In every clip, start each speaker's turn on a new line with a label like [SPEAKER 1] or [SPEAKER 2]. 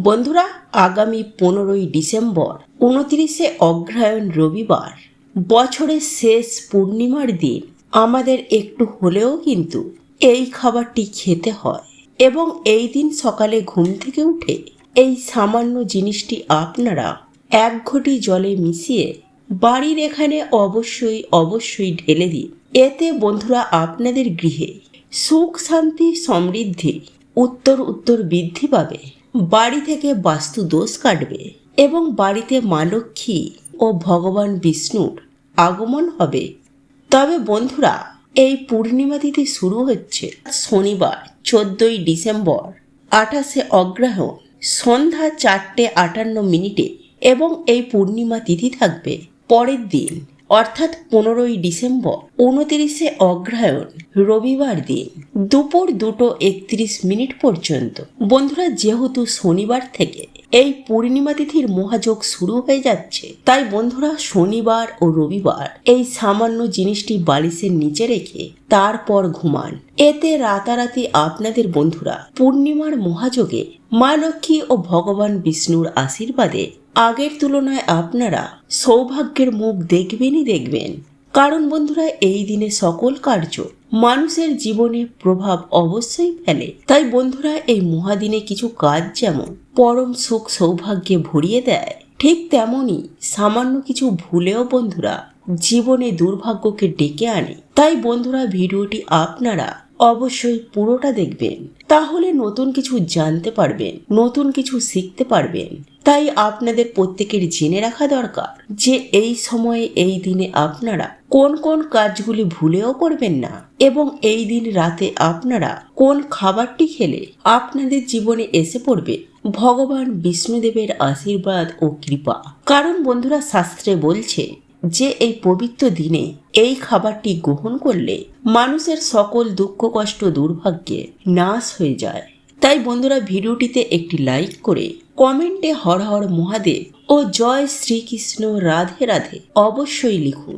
[SPEAKER 1] বন্ধুরা, আগামী 15ই ডিসেম্বর 29শে অগ্রহায়ণ রবিবার, বছরের শেষ পূর্ণিমার দিন আমাদের একটু হলেও কিন্তু এই খাবারটি খেতে হয় এবং এই দিন সকালে ঘুম থেকে উঠে এই সামান্য জিনিসটি আপনারা 1 ঘটি জলে মিশিয়ে বাড়ির এখানে অবশ্যই ঢেলে দিন। এতে বন্ধুরা আপনাদের গৃহে সুখ শান্তি সমৃদ্ধি উত্তর বৃদ্ধি পাবে, বাড়ি থেকে বাস্তু দোষ কাটবে এবং বাড়িতে মা লক্ষ্মী ও ভগবান বিষ্ণুর আগমন হবে। তবে বন্ধুরা, এই পূর্ণিমা তিথি শুরু হচ্ছে শনিবার 14ই ডিসেম্বর 28শে অগ্রহায়ণ সন্ধ্যা 4:58 এবং এই পূর্ণিমা তিথি থাকবে পরের দিন অর্থাৎ 15ই ডিসেম্বর 29শে অগ্রহায়ণ রবিবার দিন দুপুর 2:31 পর্যন্ত। বন্ধুরা, যেহেতু শনিবার থেকে এই পূর্ণিমা তিথির মহাযোগ শুরু হয়ে যাচ্ছে, তাই বন্ধুরা শনিবার ও রবিবার এই সামান্য জিনিসটি বালিশের নিচে রেখে তারপর ঘুমান। এতে রাতারাতি আপনাদের বন্ধুরা পূর্ণিমার মহাযোগে মা লক্ষ্মী ও ভগবান বিষ্ণুর আশীর্বাদে আগের তুলনায় আপনারা সৌভাগ্যের মুখ দেখবেন। কারণ বন্ধুরা, এই দিনে সকল কার্য মানুষের জীবনে প্রভাব অবশ্যই ফেলে। তাই বন্ধুরা, এই মহাদিনে কিছু কাজ যেমন পরম সুখ সৌভাগ্যে ভরিয়ে দেয়, ঠিক তেমনই সামান্য কিছু ভুলেও বন্ধুরা জীবনে দুর্ভাগ্যকে ডেকে আনে। তাই বন্ধুরা, ভিডিওটি আপনারা অবশ্যই পুরোটা দেখবেন, তাহলে নতুন কিছু জানতে পারবেন, নতুন কিছু শিখতে পারবেন। তাই আপনাদের প্রত্যেকের জেনে রাখা দরকার যে এই সময়ে এই দিনে আপনারা কোন কোন কাজগুলি ভুলেও করবেন না এবং এই দিন রাতে আপনারা কোন খাবারটি খেলে আপনাদের জীবনে এসে পড়বে ভগবান বিষ্ণুদেবের আশীর্বাদ ও কৃপা। কারণ বন্ধুরা, শাস্ত্রে বলছে যে এই পবিত্র দিনে এই খাবারটি গ্রহণ করলে মানুষের সকল দুঃখ কষ্ট দুর্ভাগ্যে নাশ হয়ে যায়। তাই বন্ধুরা, ভিডিওটিতে একটি লাইক করে কমেন্টে হর হর মহাদেব ও জয় শ্রীকৃষ্ণ রাধে রাধে অবশ্যই লিখুন।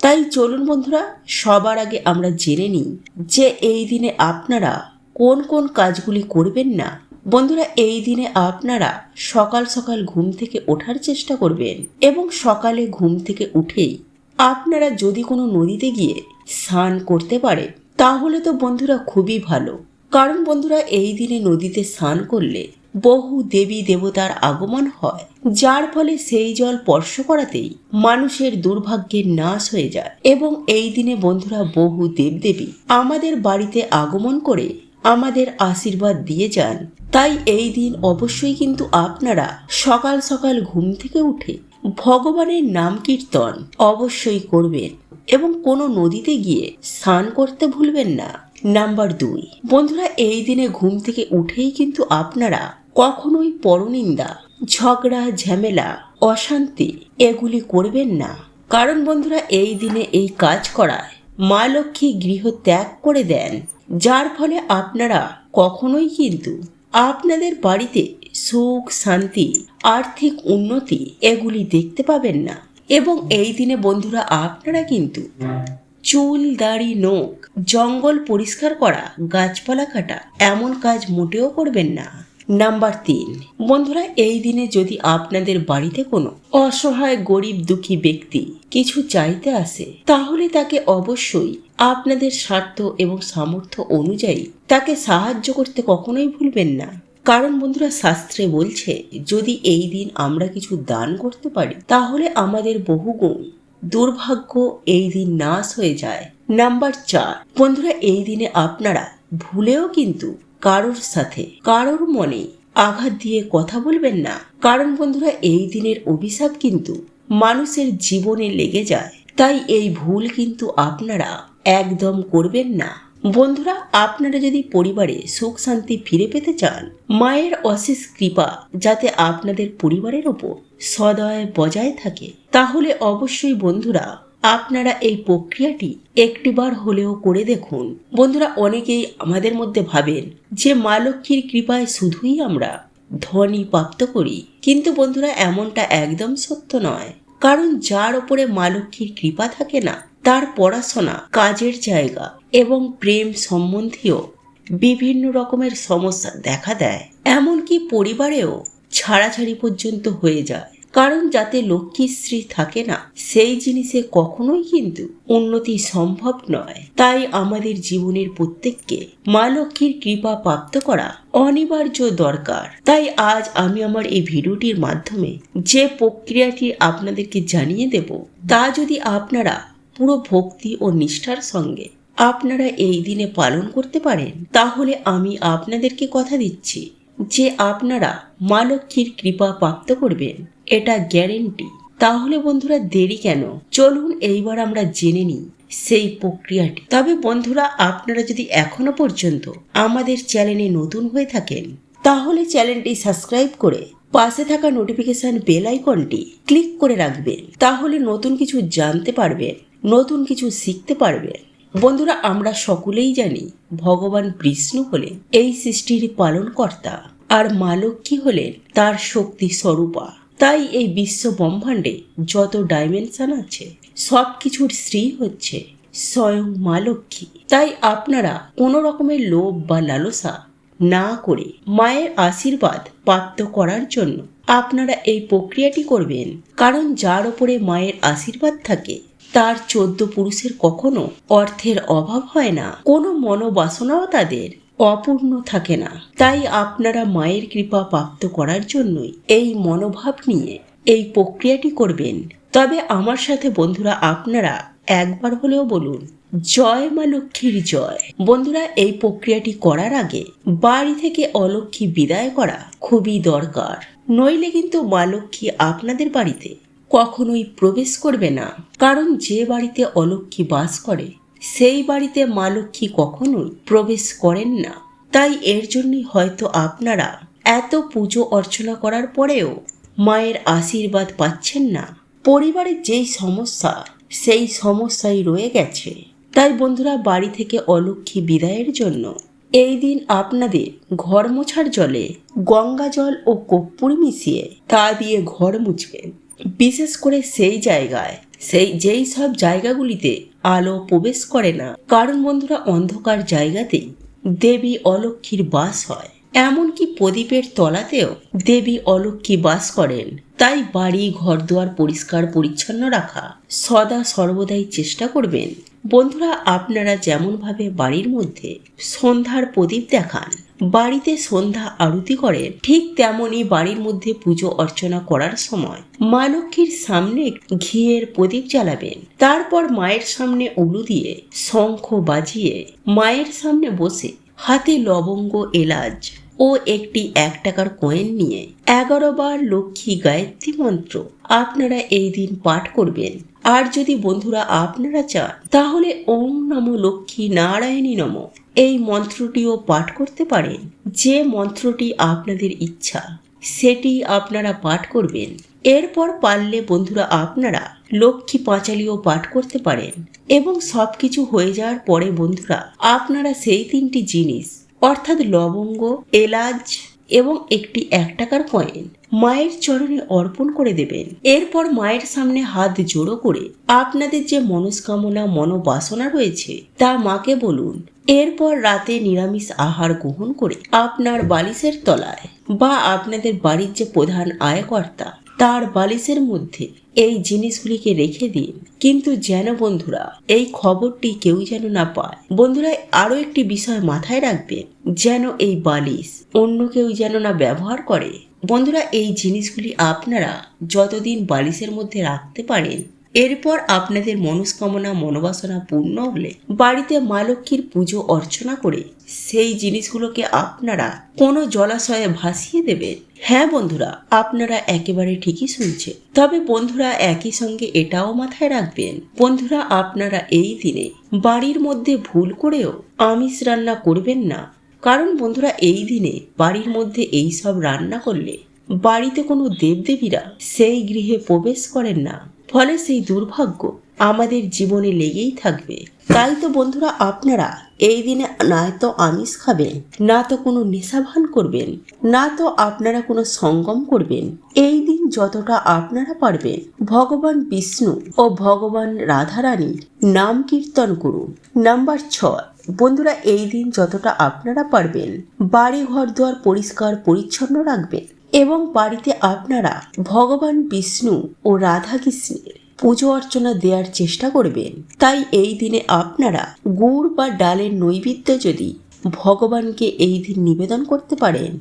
[SPEAKER 1] তাই চলুন বন্ধুরা, সবার আগে আমরা জেনে নিই যে এই দিনে আপনারা কোন কোন কাজগুলি করবেন না। বন্ধুরা, এই দিনে আপনারা সকাল সকাল ঘুম থেকে ওঠার চেষ্টা করবেন এবং সকালে ঘুম থেকে উঠেই আপনারা যদি কোনো নদীতে গিয়ে স্নান করতে পারে তাহলে তো বন্ধুরা খুবই ভালো। কারণ বন্ধুরা, এই দিনে নদীতে স্নান করলে বহু দেবী দেবতার আগমন হয়, যার ফলে সেই জল স্পর্শ করাতেই মানুষের দুর্ভাগ্যের নাশ হয়ে যায় এবং এই দিনে বন্ধুরা বহু দেবদেবী আমাদের বাড়িতে আগমন করে আমাদের আশীর্বাদ দিয়ে যান। তাই এই দিন অবশ্যই কিন্তু আপনারা সকাল সকাল ঘুম থেকে উঠে ভগবানের নাম কীর্তন অবশ্যই করবেন এবং কোনো নদীতে গিয়ে স্নান করতে ভুলবেন না। নাম্বার 2, বন্ধুরা, এই দিনে ঘুম থেকে উঠেই কিন্তু আপনারা কখনোই পরনিন্দা, ঝগড়া ঝামেলা, অশান্তি এগুলি করবেন না। কারণ বন্ধুরা, এই দিনে এই কাজ করায় মা লক্ষ্মী গৃহ ত্যাগ করে দেন, যার ফলে আপনারা কখনোই কিন্তু আপনাদের বাড়িতে সুখ শান্তি আর্থিক উন্নতি এগুলি দেখতে পাবেন না। এবং এই দিনে বন্ধুরা আপনারা কিন্তু চুল দাড়ি নখ জঙ্গল পরিষ্কার করা, গাছপালা কাটা এমন কাজ মোটেও করবেন না। নাম্বার 3, বন্ধুরা, এই দিনে যদি আপনাদের বাড়িতে কোনো অসহায় গরিব দুঃখী ব্যক্তি কিছু চাইতে আসে তাহলে তাকে অবশ্যই আপনাদের স্বার্থ এবং সামর্থ্য অনুযায়ী তাকে সাহায্য করতে কখনোই ভুলবেন না। কারণ বন্ধুরা, শাস্ত্রে বলছে যদি এই দিন আমরা কিছু দান করতে পারি তাহলে আমাদের বহুগুণ দুর্ভাগ্য এই দিন নাশ হয়ে যায়। নাম্বার 4, বন্ধুরা, এই দিনে আপনারা ভুলেও কিন্তু কারোর সাথে কারোর মনে আঘাত দিয়ে কথা বলবেন না। কারণ বন্ধুরা, এই দিনের অভিশাপ কিন্তু মানুষের জীবনে লেগে যায়। তাই এই ভুল কিন্তু আপনারা একদম করবেন না। বন্ধুরা, আপনারা যদি পরিবারে সুখ শান্তি ফিরে পেতে চান, মায়ের অশেষ কৃপা যাতে আপনাদের পরিবারের ওপর সদয় বজায় থাকে, তাহলে অবশ্যই বন্ধুরা আপনারা এই প্রক্রিয়াটি একটিবার হলেও করে দেখুন। বন্ধুরা, অনেকেই আমাদের মধ্যে ভাবেন যে মা লক্ষ্মীর কৃপায় শুধুই আমরা ধনী প্রাপ্ত করি, কিন্তু বন্ধুরা এমনটা একদম সত্য নয়। কারণ যার ওপরে মা লক্ষ্মীর কৃপা থাকে না, তার পড়াশোনা, কাজের জায়গা এবং প্রেম সম্বন্ধীয় বিভিন্ন রকমের সমস্যা দেখা দেয়। এমনকি পরিবারেও ছাড়াছাড়ি পর্যন্ত হয়ে যায়। কারণ যাতে লক্ষ্মীর স্ত্রী থাকে না, সেই জিনিসে কখনোই কিন্তু উন্নতি সম্ভব নয়। তাই আমাদের জীবনের প্রত্যেককে মা লক্ষ্মীর কৃপা প্রাপ্ত করা অনিবার্য দরকার। তাই আজ আমি আমার এই ভিডিওটির মাধ্যমে যে প্রক্রিয়াটি আপনাদেরকে জানিয়ে দেব, তা যদি আপনারা পুরো ভক্তি ও নিষ্ঠার সঙ্গে আপনারা এই দিনে পালন করতে পারেন, তাহলে আমি আপনাদেরকে কথা দিচ্ছি যে আপনারা মা লক্ষ্মীর কৃপা প্রাপ্ত করবেন, এটা গ্যারেন্টি। তাহলে বন্ধুরা দেরি কেন, চলুন এইবার আমরা জেনে নিই সেই প্রক্রিয়াটি। তবে বন্ধুরা, আপনারা যদি এখনো পর্যন্ত আমাদের চ্যানেলে নতুন হয়ে থাকেন, তাহলে চ্যানেলটি সাবস্ক্রাইব করে পাশে থাকা নোটিফিকেশন বেল আইকনটি ক্লিক করে রাখবেন। তাহলে নতুন কিছু জানতে পারবেন, নতুন কিছু শিখতে পারবেন। বন্ধুরা, আমরা সকলেই জানি ভগবান বিষ্ণু হলেন এই সৃষ্টির পালনকর্তা, আর মা লক্ষ্মী হলেন তার শক্তি স্বরূপা। তাই এই বিশ্ব ব্রহ্মাণ্ডে যত ডাইমেনশন আছে, সব কিছুর স্ত্রী হচ্ছে স্বয়ং মা লক্ষ্মী। তাই আপনারা কোনো রকমের লোভ বা লালসা না করে মায়ের আশীর্বাদ প্রাপ্ত করার জন্য আপনারা এই প্রক্রিয়াটি করবেন। কারণ যার উপরে মায়ের আশীর্বাদ থাকে, তার 14 পুরুষের কখনো অর্থের অভাব হয় না, কোনো মনোবাসনাও তাদের অপূর্ণ থাকে না। তাই আপনারা মায়ের কৃপা প্রাপ্ত করার জন্যই এই মনোভাব নিয়ে এই প্রক্রিয়াটি করবেন। তবে আমার সাথে বন্ধুরা আপনারা একবার হলেও বলুন, জয় মা লক্ষ্মীর জয়। বন্ধুরা, এই প্রক্রিয়াটি করার আগে বাড়ি থেকে অলক্ষ্মী বিদায় করা খুবই দরকার, নইলে কিন্তু মা লক্ষ্মী আপনাদের বাড়িতে কখনোই প্রবেশ করবে না। কারণ যে বাড়িতে অলক্ষ্মী বাস করে, সেই বাড়িতে মা লক্ষ্মী কখনোই প্রবেশ করেন না। তাই এর জন্যই হয়তো আপনারা এত পুজো অর্চনা করার পরেও মায়ের আশীর্বাদ পাচ্ছেন না। পরিবারের যেই সমস্যা, সেই সমস্যাই রয়ে গেছে। তাই বন্ধুরা, বাড়ি থেকে অলক্ষ্মী বিদায়ের জন্য এই দিন আপনাদের ঘর মোছার জলে গঙ্গা জল ও কর্পূর মিশিয়ে তা দিয়ে ঘর মুছবেন। বিশেষ করে সেই জায়গায়, যেই সব জায়গাগুলিতে আলো প্রবেশ করে না। কারণ বন্ধুরা, অন্ধকার জায়গাতেই দেবী অলক্ষ্মীর বাস হয়। এমনকি প্রদীপের তলাতেও দেবী অলক্ষ্মী বাস করেন। তাই বাড়ি ঘরদুয়ার পরিষ্কার পরিচ্ছন্ন রাখা সদা সর্বদাই চেষ্টা করবেন। বন্ধুরা, আপনারা যেমনভাবে বাড়ির মধ্যে সন্ধ্যার প্রদীপ দেখান, বাড়িতে সন্ধ্যা আরতি করেন, ঠিক তেমনই বাড়ির মধ্যে পুজো অর্চনা করার সময় মা লক্ষ্মীর সামনে ঘিয়ের প্রদীপ জ্বালাবেন। তারপর মায়ের সামনে উলু দিয়ে শঙ্খ বাজিয়ে মায়ের সামনে বসে হাতে লবঙ্গ, এলাচ ও একটি 1 টাকার কয়েন নিয়ে 11 বার লক্ষ্মী গায়ত্রী মন্ত্র আপনারা এই দিন পাঠ করবেন। আর যদি বন্ধুরা আপনারা চান, তাহলে ওম নমো লক্ষ্মী নারায়ণী নমঃ এই মন্ত্রটিও পাঠ করতে পারেন। যে মন্ত্রটি আপনাদের ইচ্ছা, সেটি আপনারা পাঠ করবেন। এরপর পারলে বন্ধুরা আপনারা লক্ষ্মী পাঁচালিও পাঠ করতে পারেন। এবং সবকিছু হয়ে যাওয়ার পরে বন্ধুরা আপনারা সেই 3টি জিনিস, অর্থাৎ লবঙ্গ, এলাচ এবং একটি 1 টাকার কয়েন মায়ের চরণে অর্পণ করে দেবেন। এরপর মায়ের সামনে হাত জোড়ো করে আপনাদের যে মনস্কামনা, মনোবাসনা রয়েছে তা মাকে বলুন। এরপর রাতে নিরামিষ আহার গ্রহণ করে আপনার বালিশের তলায় বা আপনাদের বাড়ির যে প্রধান আয়কর্তা, তার বালিশের মধ্যে এই জিনিসগুলিকে রেখে দিন। কিন্তু যেন বন্ধুরা এই খবরটি কেউ যেন না পায়। বন্ধুরা, আরো একটি বিষয় মাথায় রাখবেন, যেন এই বালিশ অন্য কেউ যেন না ব্যবহার করে। বন্ধুরা, এই জিনিসগুলি আপনারা যতদিন বালিশের মধ্যে রাখতে পারেন, এরপর আপনাদের মনস্কামনা, মনোবাসনা পূর্ণ হলে বাড়িতে মা লক্ষ্মীর পুজো অর্চনা করে সেই জিনিসগুলোকে আপনারা কোনো জলাশয়ে ভাসিয়ে দেবেন। হ্যাঁ বন্ধুরা, আপনারা একেবারে ঠিকই শুনছেন। তবে বন্ধুরা, একই সঙ্গে এটাও মাথায় রাখবেন, বন্ধুরা আপনারা এই দিনে বাড়ির মধ্যে ভুল করেও আমিষ রান্না করবেন না। কারণ বন্ধুরা, এই দিনে বাড়ির মধ্যে এই সব রান্না করলে বাড়িতে কোনো দেবদেবীরা সেই গৃহে প্রবেশ করেন না। ফলে সেই দুর্ভাগ্য আমাদের জীবনে লেগেই থাকবে। তাই তো বন্ধুরা, আপনারা এই দিনে না তো আমিষ খাবেন, না তো কোনো নেশাভান করবেন, না তো আপনারা কোনো সঙ্গম করবেন। এই দিন যতটা আপনারা পারবেন ভগবান বিষ্ণু ও ভগবান রাধারানীর নাম কীর্তন করুন। নাম্বার 6, বন্ধুরা এই দিন যতটা আপনারা পারবেন বাড়ি ঘর দুয়ার পরিষ্কার পরিচ্ছন্ন রাখবেন। এবং বাড়িতে আপনারা ভগবান বিষ্ণু ও রাধা কৃষ্ণের পুজো অর্চনা দেওয়ার চেষ্টা করবেন। তাই এই দিনে আপনারা গুড় বা ডালের নৈবেদ্য যদি ভগবানকে এই দিন নিবেদন করতে পারেন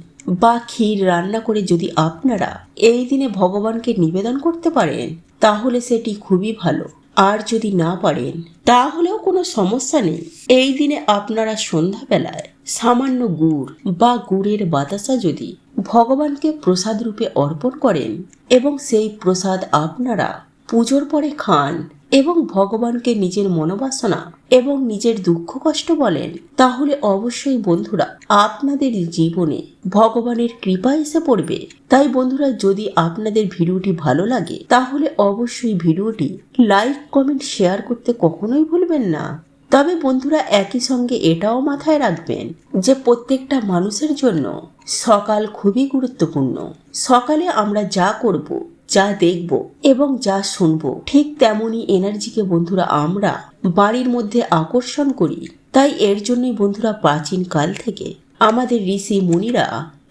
[SPEAKER 1] বা ক্ষীর রান্না করে যদি আপনারা এই দিনে ভগবানকে নিবেদন করতে পারেন তাহলে সেটি খুবই ভালো। আর যদি না পারেন তাহলেও কোনো সমস্যা নেই। এই দিনে আপনারা সন্ধ্যাবেলায় সামান্য গুড় বা গুড়ের বাতাসা যদি ভগবানকে প্রসাদ রূপে অর্পণ করেন এবং সেই প্রসাদ আপনারা পুজোর পরে খান এবং ভগবানকে নিজের মনোবাসনা এবং নিজের দুঃখ কষ্ট বলেন, তাহলে অবশ্যই বন্ধুরা আপনাদের জীবনে ভগবানের কৃপা এসে পড়বে। তাই বন্ধুরা যদি আপনাদের ভিডিওটি ভালো লাগে তাহলে অবশ্যই ভিডিওটি লাইক কমেন্ট শেয়ার করতে কখনোই ভুলবেন না। তবে বন্ধুরা একই সঙ্গে এটাও মাথায় রাখবেন যে প্রত্যেকটা মানুষের জন্য সকাল খুবই গুরুত্বপূর্ণ। সকালে আমরা যা করব, যা দেখব এবং যা শুনবো ঠিক তেমনই এনার্জিকে বন্ধুরা আমরা বাড়ির মধ্যে আকর্ষণ করি। তাই এর জন্যই বন্ধুরা প্রাচীন কাল থেকে আমাদের ঋষি মুনিরা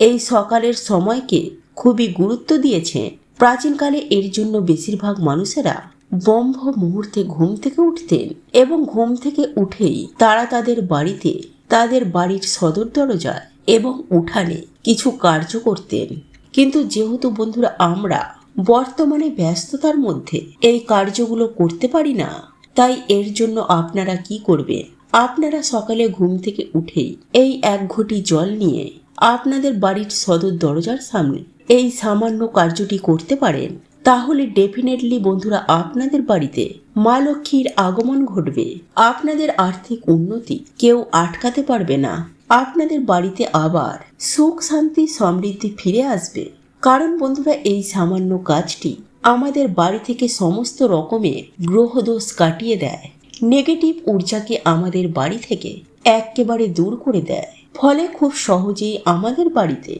[SPEAKER 1] এই সকালের সময়কে খুবই গুরুত্ব দিয়েছে। প্রাচীনকালে এর জন্য বেশিরভাগ মানুষেরা ব্রহ্ম মুহূর্তে ঘুম থেকে উঠতেন এবং ঘুম থেকে উঠেই তারা তাদের বাড়িতে তাদের বাড়ির সদর দরজায় এবং উঠানে কিছু কার্য করতেন। কিন্তু যেহেতু বন্ধুরা আমরা বর্তমানে ব্যস্ততার মধ্যে এই কার্যগুলো করতে পারি না, তাই এর জন্য আপনারা কি করবেন, আপনারা সকালে ঘুম থেকে উঠেই এই এক ঘটি জল নিয়ে আপনাদের বাড়ির সদর দরজার সামনে এই সামান্য কার্যটি করতে পারেন। তাহলে ডেফিনেটলি বন্ধুরা আপনাদের বাড়িতে মা লক্ষ্মীর আগমন ঘটবে। আপনাদের আর্থিক উন্নতি কেউ আটকাতে পারবে না। আপনাদের বাড়িতে আবার সুখ শান্তি সমৃদ্ধি ফিরে আসবে। কারণ বন্ধুরা এই সামান্য কাজটি আমাদের বাড়ি থেকে সমস্ত রকমের গ্রহদোষ কাটিয়ে দেয়, নেগেটিভ ঊর্জাকে আমাদের বাড়ি থেকে একেবারে দূর করে দেয়। ফলে খুব সহজেই আমাদের বাড়িতে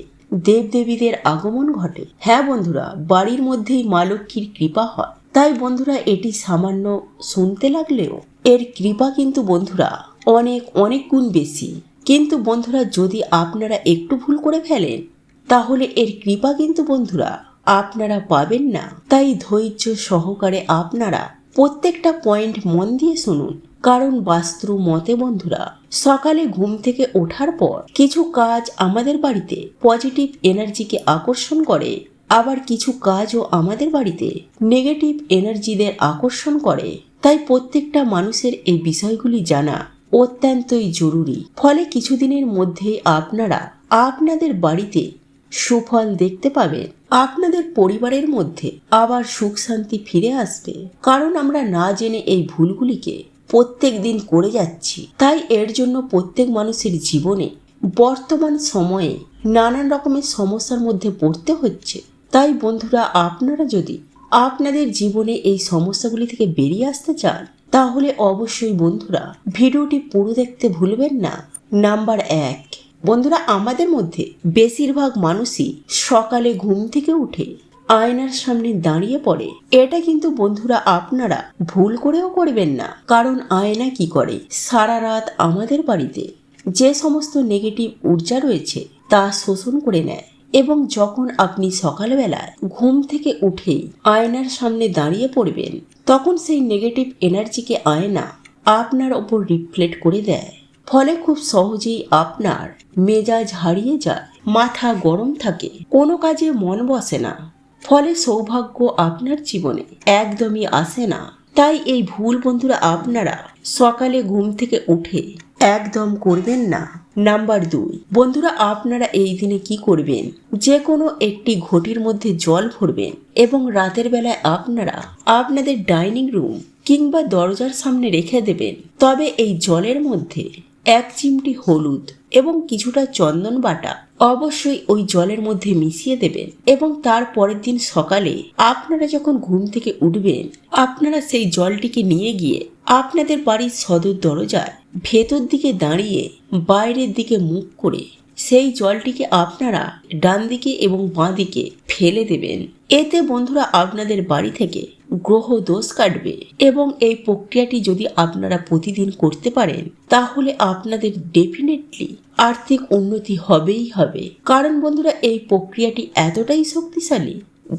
[SPEAKER 1] দেবদেবীদের আগমন ঘটে। হ্যাঁ বন্ধুরা, বাড়ির মধ্যেই মা লক্ষ্মীর কৃপা হয়। তাই বন্ধুরা এটি সামান্য শুনতে লাগলেও এর কৃপা কিন্তু বন্ধুরা অনেক অনেক গুণ বেশি। কিন্তু বন্ধুরা যদি আপনারা একটু ভুল করে ফেলেন তাহলে এর কৃপা কিন্তু বন্ধুরা আপনারা পাবেন না। তাই ধৈর্য সহকারে আপনারা প্রত্যেকটা পয়েন্ট মন দিয়ে শুনুন। কারণ বাস্তু মতে বন্ধুরা সকালে ঘুম থেকে ওঠার পর কিছু কাজ আমাদের বাড়িতে পজিটিভ এনার্জিকে আকর্ষণ করে, আবার কিছু কাজও আমাদের বাড়িতে নেগেটিভ এনার্জিদের আকর্ষণ করে। তাই প্রত্যেকটা মানুষের এই বিষয়গুলি জানা অত্যন্তই জরুরি। ফলে কিছুদিনের মধ্যেই আপনারা আপনাদের বাড়িতে সুফল দেখতে পাবেন। আপনাদের পরিবারের মধ্যে আবার সুখ শান্তি ফিরে আসবে। কারণ আমরা না জেনে এই ভুলগুলিকে প্রত্যেক দিন করে যাচ্ছি। তাই এর জন্য প্রত্যেক মানুষের জীবনে বর্তমান সময়ে নানান রকমের সমস্যার মধ্যে পড়তে হচ্ছে। তাই বন্ধুরা আপনারা যদি আপনাদের জীবনে এই সমস্যাগুলি থেকে বেরিয়ে আসতে চান তাহলে অবশ্যই বন্ধুরা ভিডিওটি পুরো দেখতে ভুলবেন না। নাম্বার 1, বন্ধুরা আমাদের মধ্যে বেশিরভাগ মানুষই সকালে ঘুম থেকে উঠে আয়নার সামনে দাঁড়িয়ে পড়ে। এটা কিন্তু বন্ধুরা আপনারা ভুল করেও করবেন না। কারণ আয়না কি করে, সারা রাত আমাদের বাড়িতে যে সমস্ত নেগেটিভ ঊর্জা রয়েছে তা শোষণ করে নেয় এবং যখন আপনি সকালবেলায় ঘুম থেকে উঠেই আয়নার সামনে দাঁড়িয়ে পড়বেন তখন সেই নেগেটিভ এনার্জিকে আয়না আপনার ওপর রিফ্লেক্ট করে দেয়। ফলে খুব সহজেই আপনার মেজাজ হারিয়ে যায়, মাথা গরম থাকে, কোনো কাজে মন বসে না। ফলে সৌভাগ্য আপনার জীবনে একদমই আসে না। তাই এই ভুল বন্ধুরা আপনারা সকালে ঘুম থেকে উঠে একদম করবেন না। নাম্বার 2, বন্ধুরা আপনারা এই দিনে কি করবেন, যে কোনো একটি ঘটির মধ্যে জল ভরবেন এবং রাতের বেলায় আপনারা আপনাদের ডাইনিং রুম কিংবা দরজার সামনে রেখে দেবেন। তবে এই জলের মধ্যে 1 চিমটি হলুদ এবং কিছুটা চন্দন বাটা অবশ্যই ওই জলের মধ্যে মিশিয়ে দেবেন এবং তার পরের দিন সকালে আপনারা যখন ঘুম থেকে উঠবেন আপনারা সেই জলটিকে নিয়ে গিয়ে আপনাদের বাড়ির সদর দরজায় ভেতর দিকে দাঁড়িয়ে বাইরের দিকে মুখ করে সেই জলটিকে আপনারা ডান দিকে এবং বাঁ দিকে ফেলে দেবেন। এতে বন্ধুরা আপনাদের বাড়ি থেকে গ্রহ দোষ কাটবে এবং এই প্রক্রিয়াটি যদি আপনারা প্রতিদিন করতে পারেন তাহলে আপনাদের ডেফিনেটলি আর্থিক উন্নতি হবেই হবে। কারণ বন্ধুরা এই প্রক্রিয়াটি এতটাই শক্তিশালী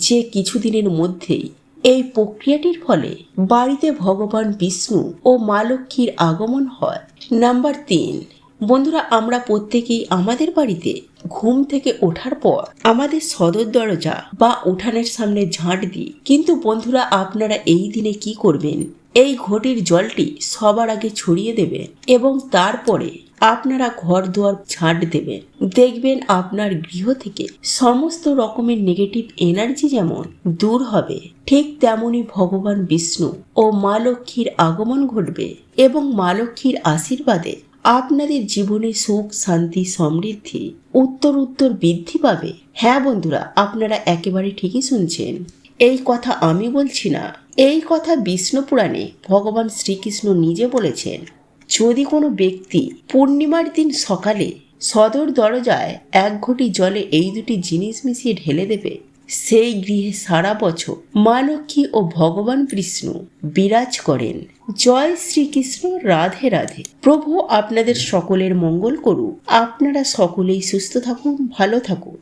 [SPEAKER 1] যে কিছুদিনের মধ্যেই এই প্রক্রিয়াটির ফলে বাড়িতে ভগবান বিষ্ণু ও মা লক্ষ্মীর আগমন হয়। নাম্বার 3, বন্ধুরা আমরা প্রত্যেকেই আমাদের বাড়িতে ঘুম থেকে ওঠার পর আমাদের সদর দরজা বা উঠানের সামনে ঝাঁট দিই। কিন্তু বন্ধুরা আপনারা এই দিনে কি করবেন, এই ঘটির জলটি সবার আগে ছড়িয়ে দেবেন এবং তারপরে আপনারা ঘর দুয়ার ঝাঁট দেবেন। দেখবেন আপনার গৃহ থেকে সমস্ত রকমের নেগেটিভ এনার্জি যেমন দূর হবে, ঠিক তেমনি ভগবান বিষ্ণু ও মা লক্ষ্মীর আগমন ঘটবে এবং মা লক্ষ্মীর আশীর্বাদে আপনাদের জীবনে সুখ শান্তি সমৃদ্ধি উত্তর বৃদ্ধি পাবে। হ্যাঁ বন্ধুরা, আপনারা একেবারে ঠিকই শুনছেন। এই কথা আমি বলছি না, এই কথা বিষ্ণু পুরাণে ভগবান শ্রীকৃষ্ণ নিজে বলেছেন। যদি কোনো ব্যক্তি পূর্ণিমার দিন সকালে সদর দরজায় 1 ঘটি জলে এই দুটি জিনিস মিশিয়ে ঢেলে দেবে, সেই গৃহে সারা বছর মা লক্ষ্মী ও ভগবান বিষ্ণু বিরাজ করেন। জয় শ্রীকৃষ্ণ, রাধে রাধে। প্রভু আপনাদের সকলের মঙ্গল করুক। আপনারা সকলেই সুস্থ থাকুন, ভালো থাকুন।